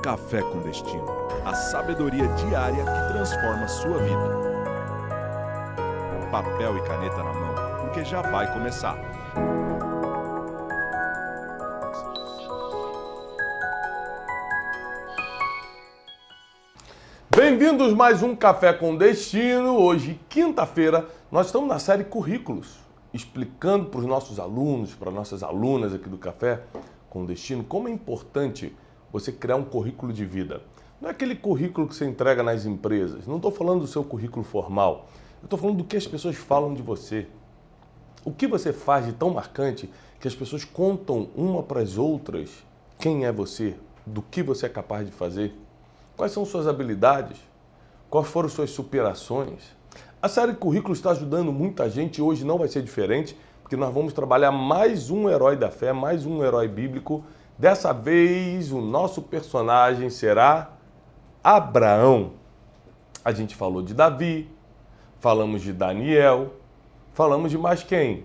Café com Destino, a sabedoria diária que transforma sua vida. Papel e caneta na mão, porque já vai começar. Bem-vindos mais um Café com Destino. Hoje, quinta-feira, nós estamos na série Currículos, explicando para os nossos alunos, para nossas alunas aqui do Café com Destino, como é importante você criar um currículo de vida. Não é aquele currículo que você entrega nas empresas. Não estou falando do seu currículo formal. Eu estou falando do que as pessoas falam de você. O que você faz de tão marcante que as pessoas contam uma para as outras quem é você, do que você é capaz de fazer, quais são suas habilidades, quais foram suas superações. A série Currículo está ajudando muita gente e hoje não vai ser diferente, porque nós vamos trabalhar mais um herói da fé, mais um herói bíblico. Dessa vez, o nosso personagem será Abraão. A gente falou de Davi, falamos de Daniel, falamos de mais quem?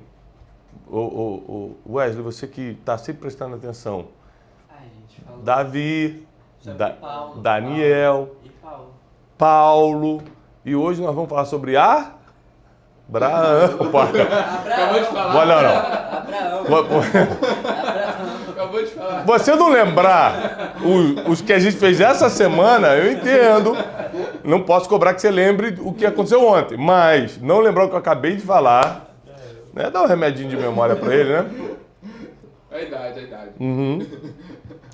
Wesley, você que está sempre prestando atenção. Gente falou Davi, Paulo, Daniel, Paulo. E hoje nós vamos falar sobre Abraão. Acabou de falar. Olha, não. Abraão. Acabou de falar. Você não lembrar os que a gente fez essa semana, eu entendo. Não posso cobrar que você lembre o que aconteceu ontem. Mas não lembrar o que eu acabei de falar, né? Dá um remedinho de memória para ele, né? É a idade. Uhum.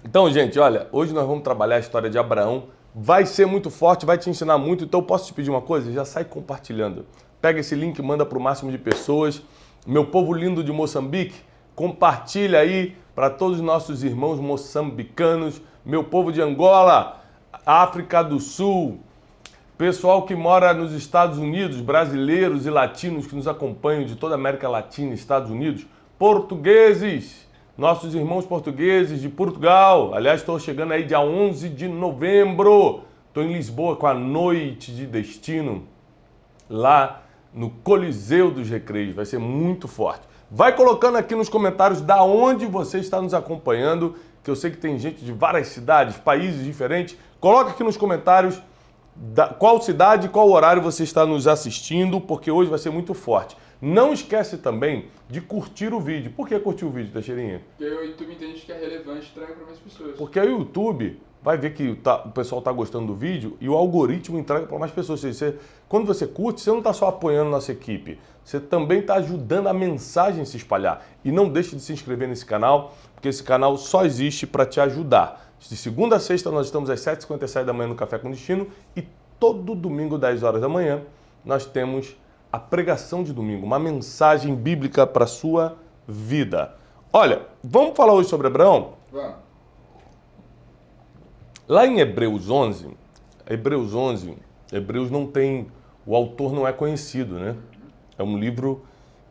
Então, gente, olha, hoje nós vamos trabalhar a história de Abraão. Vai ser muito forte, vai te ensinar muito. Então, posso te pedir uma coisa? Já sai compartilhando. Pega esse link e manda para o máximo de pessoas. Meu povo lindo de Moçambique, compartilha aí para todos os nossos irmãos moçambicanos. Meu povo de Angola, África do Sul, pessoal que mora nos Estados Unidos, brasileiros e latinos que nos acompanham de toda a América Latina e Estados Unidos, portugueses, nossos irmãos portugueses de Portugal. Aliás, estou chegando aí dia 11 de novembro. Estou em Lisboa com a Noite de Destino, lá no Coliseu dos Recreios. Vai ser muito forte. Vai colocando aqui nos comentários da onde você está nos acompanhando, que eu sei que tem gente de várias cidades, países diferentes. Coloca aqui nos comentários qual cidade, qual horário você está nos assistindo, porque hoje vai ser muito forte. Não esquece também de curtir o vídeo. Por que curtir o vídeo, Teixeirinha? Porque o YouTube entende que é relevante e traga para mais pessoas. Porque o YouTube vai ver que o pessoal está gostando do vídeo e o algoritmo entrega para mais pessoas. Ou seja, quando você curte, você não está só apoiando nossa equipe, você também está ajudando a mensagem a se espalhar. E não deixe de se inscrever nesse canal, porque esse canal só existe para te ajudar. De segunda a sexta, nós estamos às 7h57 da manhã no Café com Destino e todo domingo, 10 horas da manhã, nós temos a pregação de domingo, uma mensagem bíblica para a sua vida. Olha, vamos falar hoje sobre Abraão? Vamos. Lá em Hebreus não tem, o autor não é conhecido, né? É um livro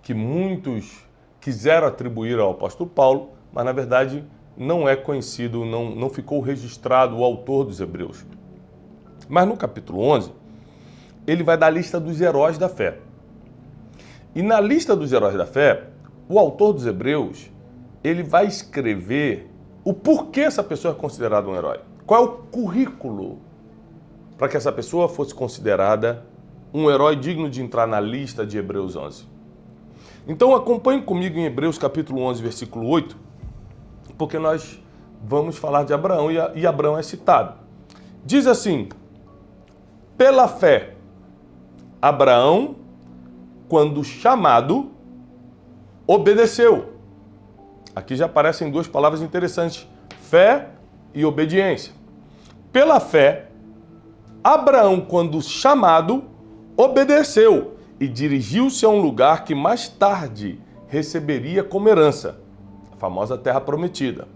que muitos quiseram atribuir ao apóstolo Paulo, mas na verdade não é conhecido, não ficou registrado o autor dos Hebreus. Mas no capítulo 11, ele vai dar a lista dos heróis da fé. E na lista dos heróis da fé, o autor dos Hebreus, ele vai escrever o porquê essa pessoa é considerada um herói. Qual é o currículo para que essa pessoa fosse considerada um herói digno de entrar na lista de Hebreus 11. Então acompanhe comigo em Hebreus capítulo 11, versículo 8, porque nós vamos falar de Abraão e Abraão é citado. Diz assim: pela fé, Abraão, quando chamado, obedeceu. Aqui já aparecem duas palavras interessantes: fé e obediência. Pela fé, Abraão, quando chamado, obedeceu e dirigiu-se a um lugar que mais tarde receberia como herança, a famosa terra prometida.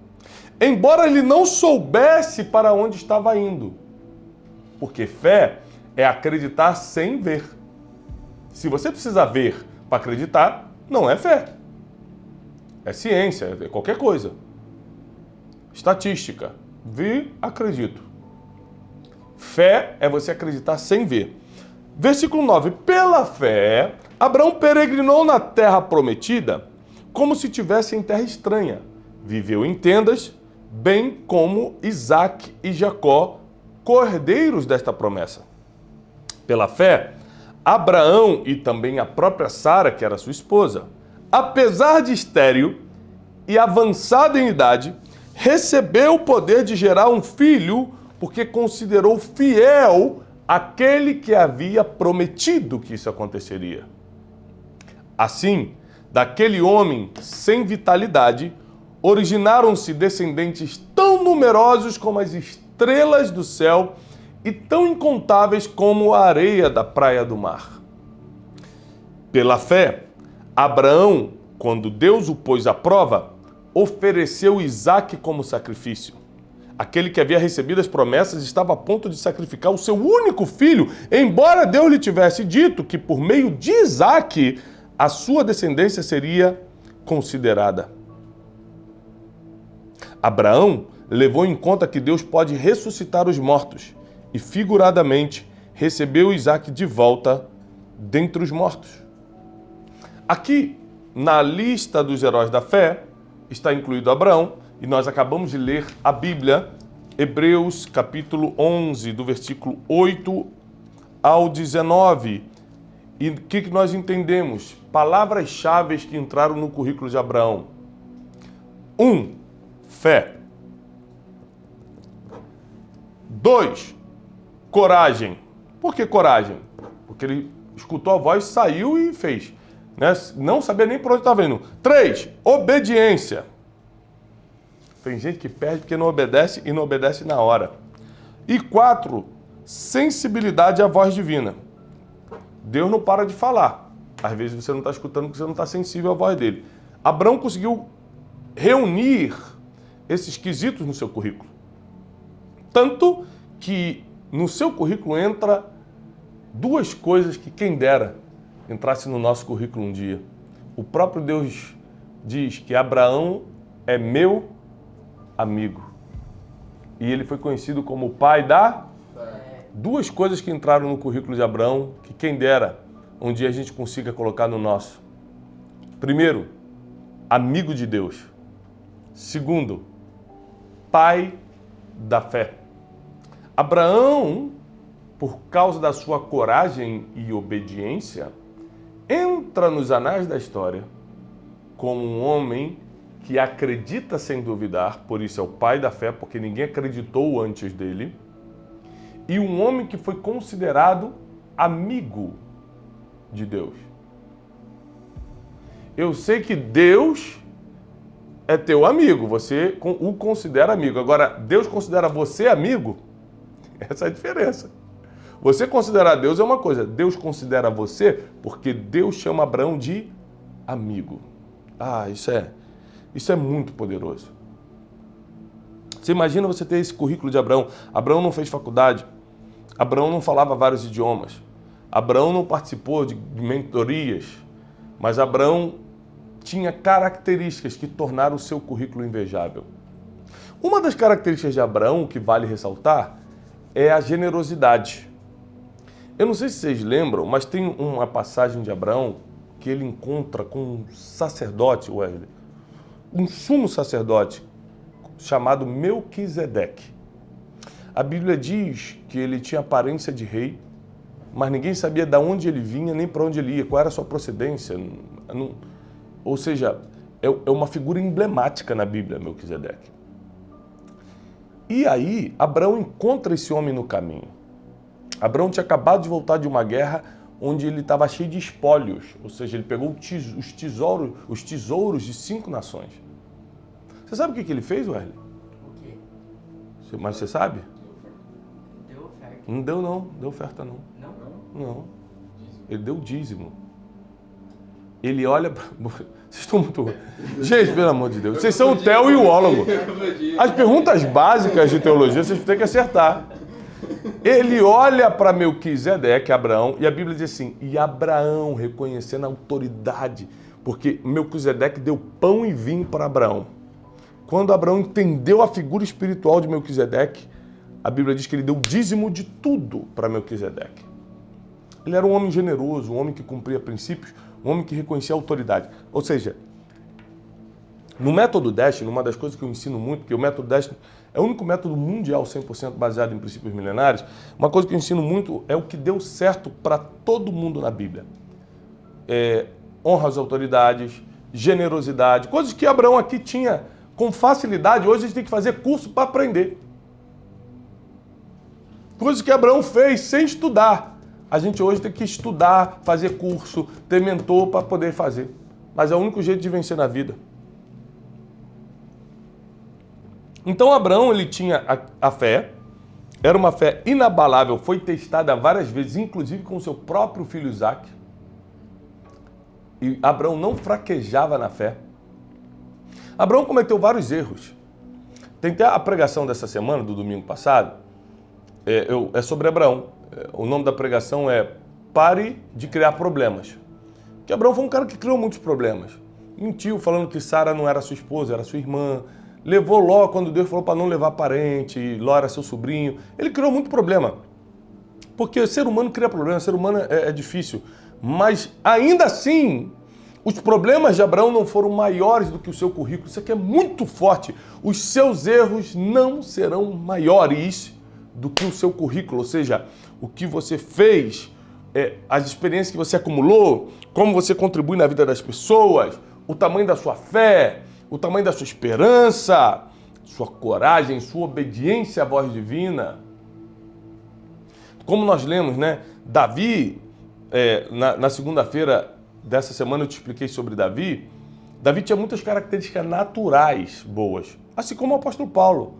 Embora ele não soubesse para onde estava indo, porque fé é acreditar sem ver. Se você precisa ver para acreditar, não é fé. É ciência, é qualquer coisa. Estatística. Vi, acredito. Fé é você acreditar sem ver. Versículo 9. Pela fé, Abraão peregrinou na terra prometida como se estivesse em terra estranha. Viveu em tendas, bem como Isaac e Jacó, cordeiros desta promessa. Pela fé, Abraão e também a própria Sara, que era sua esposa, apesar de estéril e avançada em idade, recebeu o poder de gerar um filho porque considerou fiel aquele que havia prometido que isso aconteceria. Assim, daquele homem sem vitalidade, originaram-se descendentes tão numerosos como as estrelas do céu e tão incontáveis como a areia da praia do mar. Pela fé, Abraão, quando Deus o pôs à prova, ofereceu Isaque como sacrifício. Aquele que havia recebido as promessas estava a ponto de sacrificar o seu único filho, embora Deus lhe tivesse dito que por meio de Isaque a sua descendência seria considerada. Abraão levou em conta que Deus pode ressuscitar os mortos e, figuradamente, recebeu Isaque de volta dentre os mortos. Aqui, na lista dos heróis da fé, está incluído Abraão, e nós acabamos de ler a Bíblia, Hebreus capítulo 11, do versículo 8 ao 19. E o que nós entendemos? Palavras-chave que entraram no currículo de Abraão. 1. Fé. 2. Coragem. Por que coragem? Porque ele escutou a voz, saiu e fez. Né? Não sabia nem por onde estava indo. 3. Obediência. Tem gente que perde porque não obedece e não obedece na hora. E 4. Sensibilidade à voz divina. Deus não para de falar. Às vezes você não está escutando porque você não está sensível à voz dele. Abraão conseguiu reunir esses quesitos no seu currículo. Tanto que no seu currículo entra duas coisas que quem dera entrasse no nosso currículo um dia. O próprio Deus diz que Abraão é meu amigo. E ele foi conhecido como o pai da... Duas coisas que entraram no currículo de Abraão, que quem dera um dia a gente consiga colocar no nosso. Primeiro, amigo de Deus. Segundo, pai da fé. Abraão, por causa da sua coragem e obediência, entra nos anais da história como um homem que acredita sem duvidar, por isso é o pai da fé, porque ninguém acreditou antes dele, e um homem que foi considerado amigo de Deus. Eu sei que Deus é teu amigo, você o considera amigo. Agora, Deus considera você amigo? Essa é a diferença. Você considerar Deus é uma coisa, Deus considera você porque Deus chama Abraão de amigo. Ah, isso é muito poderoso. Você imagina você ter esse currículo de Abraão. Abraão não fez faculdade. Abraão não falava vários idiomas. Abraão não participou de mentorias. Mas Abraão tinha características que tornaram o seu currículo invejável. Uma das características de Abraão que vale ressaltar é a generosidade. Eu não sei se vocês lembram, mas tem uma passagem de Abraão que ele encontra com um sacerdote, Wesley, um sumo sacerdote chamado Melquisedeque. A Bíblia diz que ele tinha aparência de rei, mas ninguém sabia de onde ele vinha nem para onde ele ia, qual era a sua procedência. Ou seja, é uma figura emblemática na Bíblia, Melquisedeque. E aí, Abraão encontra esse homem no caminho. Abraão tinha acabado de voltar de uma guerra onde ele estava cheio de espólios, ou seja, ele pegou os tesouros de 5 nações. Você sabe o que ele fez, Wesley? O quê? Mas você sabe? Deu oferta. Não deu não, deu oferta não. Não? Não. Ele deu dízimo. Ele olha para... Vocês estão muito... Gente, pelo amor de Deus, vocês são o Theo e o Ólogo. As perguntas básicas de teologia vocês têm que acertar. Ele olha para Melquisedeque, Abraão, e a Bíblia diz assim, e Abraão reconhecendo a autoridade, porque Melquisedeque deu pão e vinho para Abraão. Quando Abraão entendeu a figura espiritual de Melquisedeque, a Bíblia diz que ele deu dízimo de tudo para Melquisedeque. Ele era um homem generoso, um homem que cumpria princípios, um homem que reconhecia a autoridade. Ou seja, No método Destiny, uma das coisas que eu ensino muito, porque o método Destiny é o único método mundial 100% baseado em princípios milenares, uma coisa que eu ensino muito é o que deu certo para todo mundo na Bíblia. Honra às autoridades, generosidade, coisas que Abraão aqui tinha com facilidade, hoje a gente tem que fazer curso para aprender. Coisas que Abraão fez sem estudar. A gente hoje tem que estudar, fazer curso, ter mentor para poder fazer. Mas é o único jeito de vencer na vida. Então Abraão, ele tinha a fé, era uma fé inabalável, foi testada várias vezes, inclusive com o seu próprio filho Isaac. E Abraão não fraquejava na fé. Abraão cometeu vários erros. Tem até a pregação dessa semana, do domingo passado, é sobre Abraão. O nome da pregação é Pare de Criar Problemas. Porque Abraão foi um cara que criou muitos problemas. Mentiu falando que Sara não era sua esposa, era sua irmã. Levou Ló quando Deus falou para não levar parente, Ló era seu sobrinho. Ele criou muito problema. Porque ser humano cria problema, ser humano é difícil. Mas ainda assim, os problemas de Abraão não foram maiores do que o seu currículo. Isso aqui é muito forte. Os seus erros não serão maiores do que o seu currículo. Ou seja, o que você fez, as experiências que você acumulou, como você contribui na vida das pessoas, o tamanho da sua fé, o tamanho da sua esperança, sua coragem, sua obediência à voz divina. Como nós lemos, né? Davi, na segunda-feira dessa semana eu te expliquei sobre Davi. Davi tinha muitas características naturais boas, assim como o apóstolo Paulo.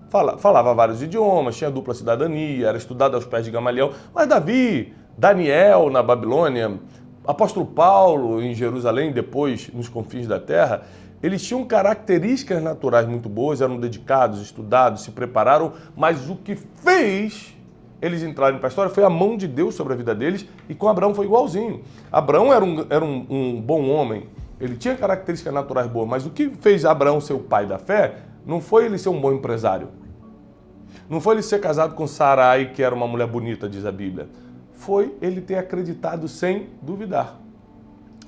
Falava vários idiomas, tinha dupla cidadania, era estudado aos pés de Gamaliel. Mas Davi, Daniel na Babilônia, apóstolo Paulo em Jerusalém, depois nos confins da terra, eles tinham características naturais muito boas, eram dedicados, estudados, se prepararam, mas o que fez eles entrarem para a história foi a mão de Deus sobre a vida deles, e com Abraão foi igualzinho. Abraão era um bom homem, ele tinha características naturais boas, mas o que fez Abraão ser o pai da fé não foi ele ser um bom empresário. Não foi ele ser casado com Sarai, que era uma mulher bonita, diz a Bíblia. Foi ele ter acreditado sem duvidar,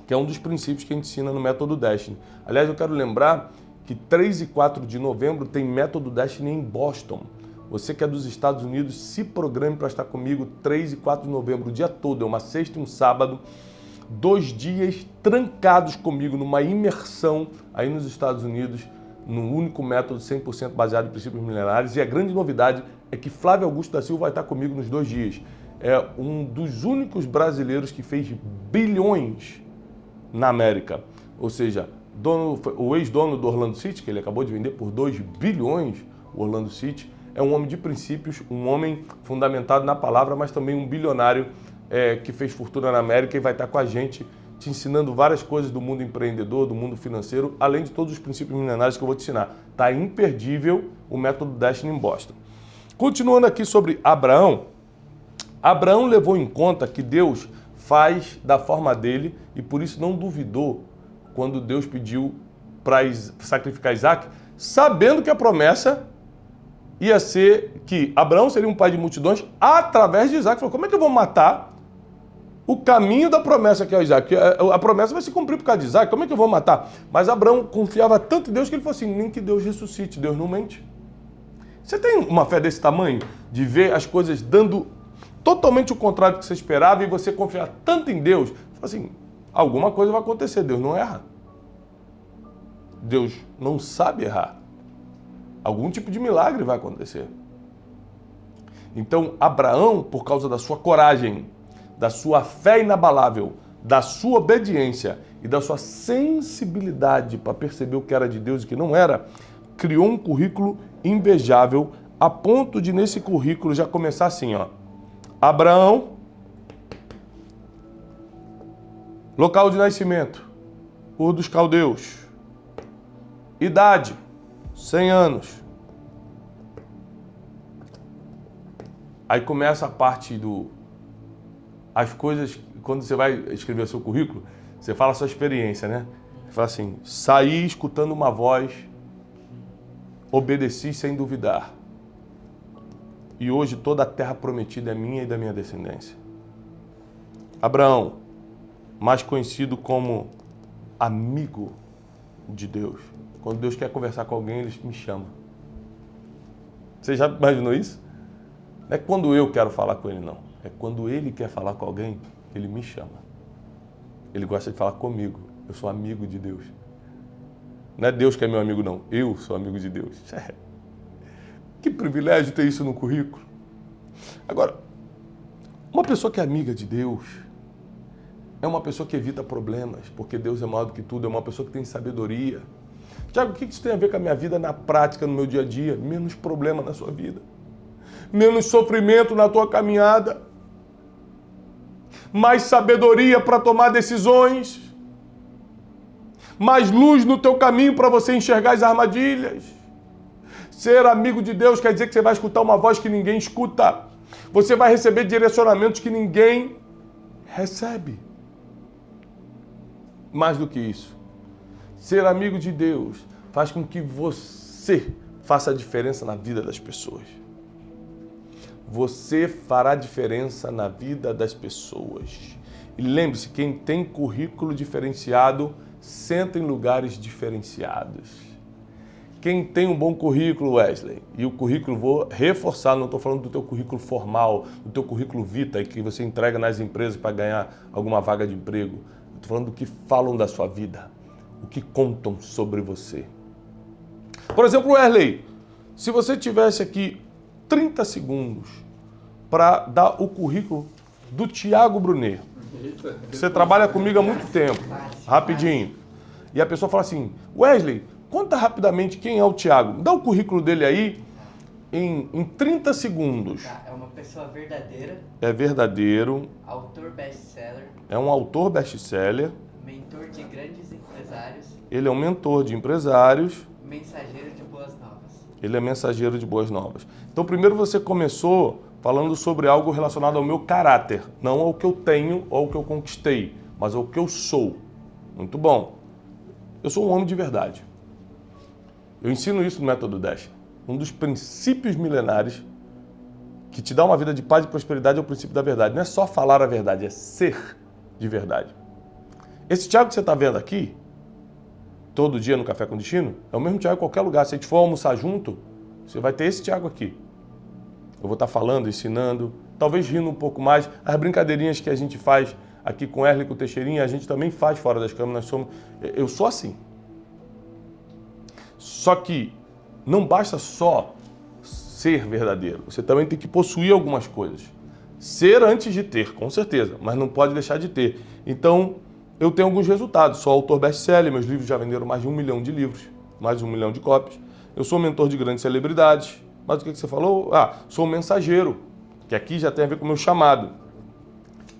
que é um dos princípios que a gente ensina no Método Destiny. Aliás, eu quero lembrar que 3 e 4 de novembro tem Método Destiny em Boston. Você que é dos Estados Unidos, se programe para estar comigo 3 e 4 de novembro, o dia todo, é uma sexta e um sábado, 2 dias trancados comigo numa imersão aí nos Estados Unidos, num único método 100% baseado em princípios milenares. E a grande novidade é que Flávio Augusto da Silva vai estar comigo nos 2 dias. É um dos únicos brasileiros que fez bilhões na América. Ou seja, o ex-dono do Orlando City, que ele acabou de vender por 2 bilhões, o Orlando City, é um homem de princípios, um homem fundamentado na palavra, mas também um bilionário que fez fortuna na América e vai estar com a gente te ensinando várias coisas do mundo empreendedor, do mundo financeiro, além de todos os princípios milenares que eu vou te ensinar. Está imperdível o Método Destiny em Boston. Continuando aqui sobre Abraão, Abraão levou em conta que Deus faz da forma dele e por isso não duvidou quando Deus pediu para sacrificar Isaac, sabendo que a promessa ia ser que Abraão seria um pai de multidões através de Isaac. Ele falou, como é que eu vou matar o caminho da promessa que é o Isaac? A promessa vai se cumprir por causa de Isaac, como é que eu vou matar? Mas Abraão confiava tanto em Deus que ele falou assim, nem que Deus ressuscite, Deus não mente. Você tem uma fé desse tamanho? De ver as coisas dando totalmente o contrário do que você esperava e você confiar tanto em Deus? Fala assim, alguma coisa vai acontecer, Deus não erra. Deus não sabe errar. Algum tipo de milagre vai acontecer. Então, Abraão, por causa da sua coragem, da sua fé inabalável, da sua obediência e da sua sensibilidade para perceber o que era de Deus e o que não era, criou um currículo invejável a ponto de, nesse currículo, já começar assim, ó. Abraão, local de nascimento, Ur dos Caldeus, idade, 100 anos. Aí começa a parte as coisas, quando você vai escrever o seu currículo, você fala a sua experiência, né? Você fala assim, saí escutando uma voz, obedeci sem duvidar. E hoje toda a terra prometida é minha e da minha descendência. Abraão, mais conhecido como amigo de Deus. Quando Deus quer conversar com alguém, Ele me chama. Você já imaginou isso? Não é quando eu quero falar com Ele, não. É quando Ele quer falar com alguém, Ele me chama. Ele gosta de falar comigo. Eu sou amigo de Deus. Não é Deus que é meu amigo, não. Eu sou amigo de Deus. Que privilégio ter isso no currículo. Agora, uma pessoa que é amiga de Deus é uma pessoa que evita problemas, porque Deus é maior do que tudo, é uma pessoa que tem sabedoria. Tiago, o que isso tem a ver com a minha vida na prática, no meu dia a dia? Menos problema na sua vida. Menos sofrimento na tua caminhada. Mais sabedoria para tomar decisões. Mais luz no teu caminho para você enxergar as armadilhas. Ser amigo de Deus quer dizer que você vai escutar uma voz que ninguém escuta. Você vai receber direcionamentos que ninguém recebe. Mais do que isso, ser amigo de Deus faz com que você faça a diferença na vida das pessoas. Você fará diferença na vida das pessoas. E lembre-se, quem tem currículo diferenciado, senta em lugares diferenciados. Quem tem um bom currículo, Wesley, e o currículo, vou reforçar, não estou falando do teu currículo formal, do teu currículo vitae, que você entrega nas empresas para ganhar alguma vaga de emprego. Estou falando do que falam da sua vida, o que contam sobre você. Por exemplo, Wesley, se você tivesse aqui 30 segundos para dar o currículo do Tiago Brunet. Eita. Você trabalha comigo há muito tempo, rapidinho. E a pessoa fala assim, Wesley, conta rapidamente quem é o Tiago. Dá o currículo dele aí em 30 segundos. Tá, é uma pessoa verdadeira, É verdadeiro, autor best-seller, é um autor best-seller, mentor de grandes empresários, ele é um mentor de empresários, mensageiro de boas novas. ele é mensageiro de boas novas. Então, primeiro você começou falando sobre algo relacionado ao meu caráter, não ao que eu tenho ou ao que eu conquistei, mas ao que eu sou. Muito bom. Eu sou um homem de verdade. Eu ensino isso no Método Dash. Um dos princípios milenares que te dá uma vida de paz e prosperidade é o princípio da verdade. Não é só falar a verdade, é ser de verdade. Esse Tiago que você está vendo aqui, todo dia no Café com Destino, é o mesmo Tiago em qualquer lugar. Se a gente for almoçar junto, você vai ter esse Tiago aqui. Eu vou estar falando, ensinando, talvez rindo um pouco mais. As brincadeirinhas que a gente faz aqui com o Erle e com o Teixeirinha, a gente também faz fora das câmeras. Eu sou assim. Só que não basta só ser verdadeiro. Você também tem que possuir algumas coisas. Ser antes de ter, com certeza, mas não pode deixar de ter. Então, eu tenho alguns resultados. Sou autor best-seller, meus livros já venderam mais de 1 milhão de livros, mais de 1 milhão de cópias. Eu sou mentor de grandes celebridades. Mas o que você falou? Sou um mensageiro, que aqui já tem a ver com o meu chamado.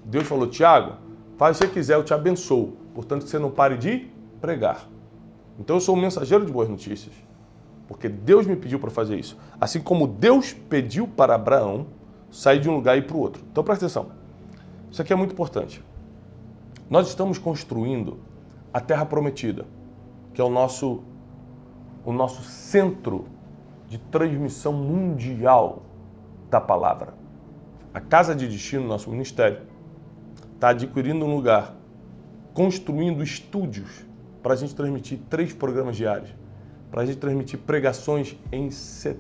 Deus falou, Tiago, faz o que você quiser, eu te abençoo. Portanto, que você não pare de pregar. Então, eu sou um mensageiro de boas notícias. Porque Deus me pediu para fazer isso. Assim como Deus pediu para Abraão sair de um lugar e ir para o outro. Então, presta atenção. Isso aqui é muito importante. Nós estamos construindo a Terra Prometida, que é o nosso centro de transmissão mundial da palavra. A Casa de Destino, nosso ministério, está adquirindo um lugar, construindo estúdios para a gente transmitir 3 programas diários, para a gente transmitir pregações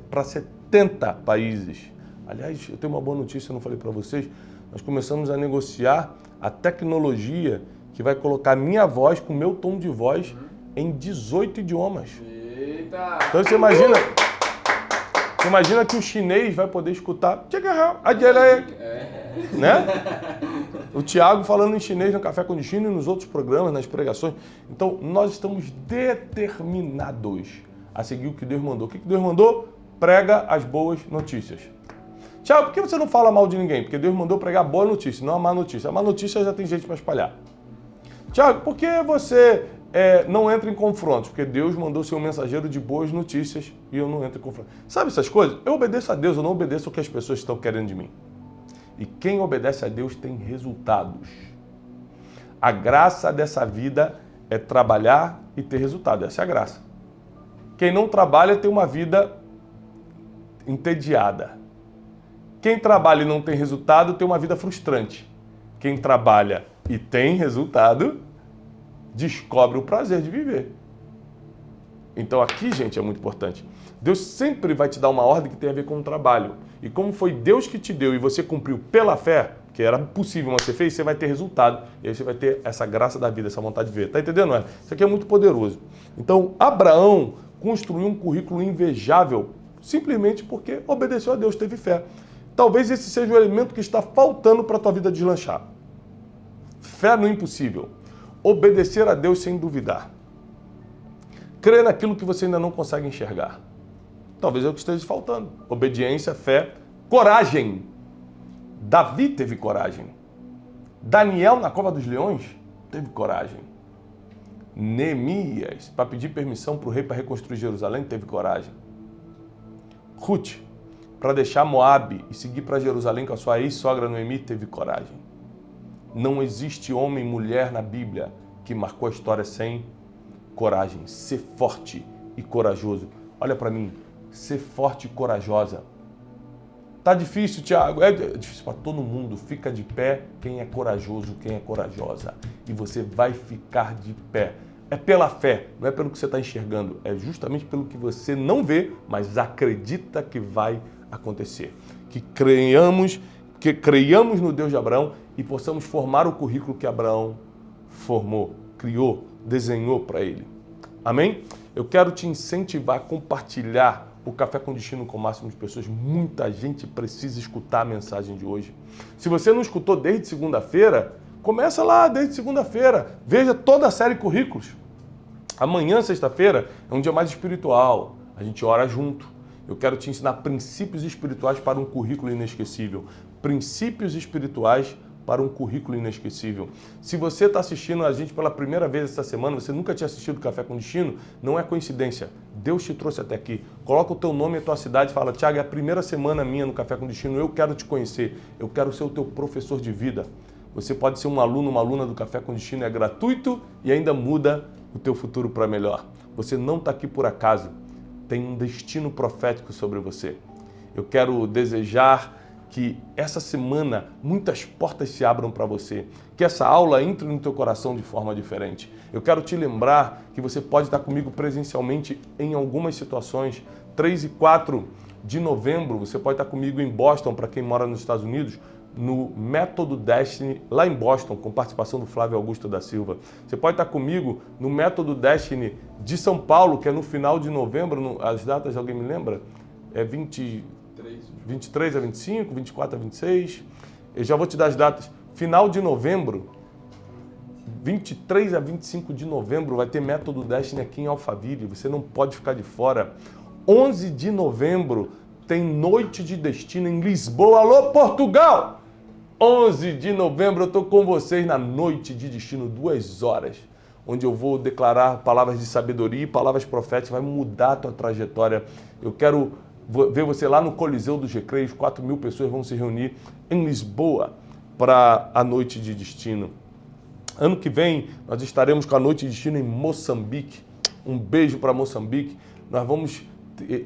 para 70 países. Aliás, eu tenho uma boa notícia, eu não falei para vocês, nós começamos a negociar a tecnologia que vai colocar minha voz com meu tom de voz em 18 idiomas. Eita! Então você imagina que o chinês vai poder escutar, né? O Tiago falando em chinês no Café com Destino e nos outros programas, nas pregações. Então, nós estamos determinados a seguir o que Deus mandou. O que Deus mandou? Prega as boas notícias. Tiago, por que você não fala mal de ninguém? Porque Deus mandou pregar boa notícia, não a má notícia. A má notícia já tem gente para espalhar. Tiago, por que você não entra em confrontos? Porque Deus mandou ser um mensageiro de boas notícias e eu não entro em confronto. Sabe essas coisas? Eu obedeço a Deus, eu não obedeço o que as pessoas estão querendo de mim. E quem obedece a Deus tem resultados. A graça dessa vida é trabalhar e ter resultado. Essa é a graça. Quem não trabalha tem uma vida entediada. Quem trabalha e não tem resultado tem uma vida frustrante. Quem trabalha e tem resultado descobre o prazer de viver. Então aqui, gente, é muito importante. Deus sempre vai te dar uma ordem que tem a ver com o trabalho. E como foi Deus que te deu e você cumpriu pela fé, que era possível, mas você fez, você vai ter resultado. E aí você vai ter essa graça da vida, essa vontade de ver. Tá entendendo, não é? Isso aqui é muito poderoso. Então, Abraão construiu um currículo invejável simplesmente porque obedeceu a Deus, teve fé. Talvez esse seja o elemento que está faltando para a tua vida deslanchar. Fé no impossível. Obedecer a Deus sem duvidar. Crer naquilo que você ainda não consegue enxergar. Talvez é o que esteja faltando. Obediência, fé, coragem. Davi teve coragem. Daniel, na cova dos leões, teve coragem. Neemias, para pedir permissão para o rei para reconstruir Jerusalém, teve coragem. Ruth, para deixar Moabe e seguir para Jerusalém com a sua ex-sogra Noemi, teve coragem. Não existe homem e mulher na Bíblia que marcou a história sem coragem. Ser forte e corajoso. Olha para mim, ser forte e corajosa. Tá difícil, Tiago? É difícil para todo mundo. Fica de pé quem é corajoso, quem é corajosa. E você vai ficar de pé. É pela fé, não é pelo que você está enxergando. É justamente pelo que você não vê, mas acredita que vai acontecer. Que creiamos no Deus de Abraão e possamos formar o currículo que Abraão formou, criou, desenhou para ele. Amém? Eu quero te incentivar a compartilhar o Café com Destino com o máximo de pessoas. Muita gente precisa escutar a mensagem de hoje. Se você não escutou desde segunda-feira, começa lá desde segunda-feira. Veja toda a série Currículos. Amanhã, sexta-feira, é um dia mais espiritual. A gente ora junto. Eu quero te ensinar princípios espirituais para um currículo inesquecível. Princípios espirituais para um currículo inesquecível. Se você está assistindo a gente pela primeira vez essa semana, você nunca tinha assistido Café com Destino, não é coincidência. Deus te trouxe até aqui. Coloca o teu nome e a tua cidade e fala: Tiago, é a primeira semana minha no Café com Destino, eu quero te conhecer, eu quero ser o teu professor de vida. Você pode ser um aluno, uma aluna do Café com Destino, é gratuito e ainda muda o teu futuro para melhor. Você não está aqui por acaso, tem um destino profético sobre você. Eu quero desejar que essa semana muitas portas se abram para você, que essa aula entre no teu coração de forma diferente. Eu quero te lembrar que você pode estar comigo presencialmente em algumas situações. 3 e 4 de novembro, você pode estar comigo em Boston, para quem mora nos Estados Unidos, no Método Destiny, lá em Boston, com participação do Flávio Augusto da Silva. Você pode estar comigo no Método Destiny de São Paulo, que é no final de novembro, as datas, alguém me lembra? É 23 a 25, 24 a 26. Eu já vou te dar as datas. Final de novembro, 23 a 25 de novembro, vai ter Método Destiny aqui em Alphaville. Você não pode ficar de fora. 11 de novembro tem Noite de Destino em Lisboa. Alô, Portugal! 11 de novembro eu estou com vocês na Noite de Destino, 2 horas, onde eu vou declarar palavras de sabedoria e palavras proféticas. Vai mudar a tua trajetória. Eu quero ver você lá no Coliseu dos Recreios. 4.000 pessoas vão se reunir em Lisboa para a Noite de Destino. Ano que vem nós estaremos com a Noite de Destino em Moçambique. Um beijo para Moçambique. Nós vamos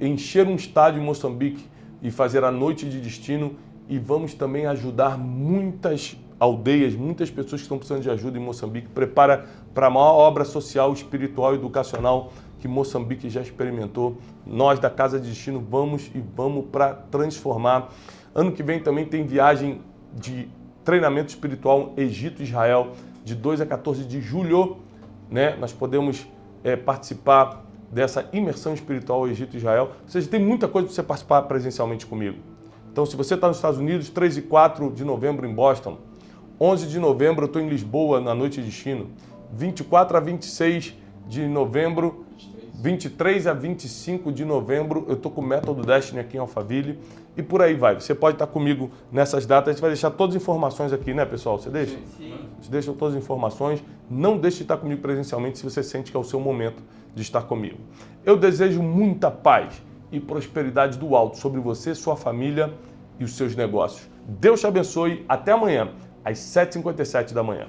encher um estádio em Moçambique e fazer a Noite de Destino, e vamos também ajudar muitas aldeias, muitas pessoas que estão precisando de ajuda em Moçambique. Prepara para a maior obra social, espiritual e educacional que Moçambique já experimentou. Nós da Casa de Destino vamos para transformar. Ano que vem também tem viagem de treinamento espiritual Egito e Israel, de 2 a 14 de julho, né? Nós podemos participar dessa imersão espiritual Egito e Israel. Ou seja, tem muita coisa para você participar presencialmente comigo. Então, se você está nos Estados Unidos, 3 e 4 de novembro em Boston, 11 de novembro eu estou em Lisboa na Noite de Destino, 24 a 26 de novembro, 23 a 25 de novembro eu estou com o Método Destiny aqui em Alphaville, e por aí vai. Você pode estar comigo nessas datas. A gente vai deixar todas as informações aqui, né, pessoal? Você deixa? Sim. Você deixa todas as informações. Não deixe de estar comigo presencialmente se você sente que é o seu momento de estar comigo. Eu desejo muita paz e prosperidade do alto sobre você, sua família e os seus negócios. Deus te abençoe. Até amanhã, às 7h57 da manhã.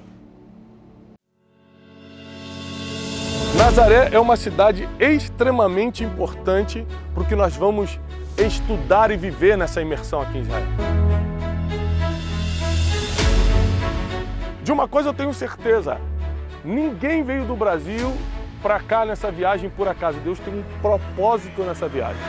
Nazaré é uma cidade extremamente importante para o que nós vamos estudar e viver nessa imersão aqui em Israel. De uma coisa eu tenho certeza: ninguém veio do Brasil para cá nessa viagem por acaso. Deus tem um propósito nessa viagem.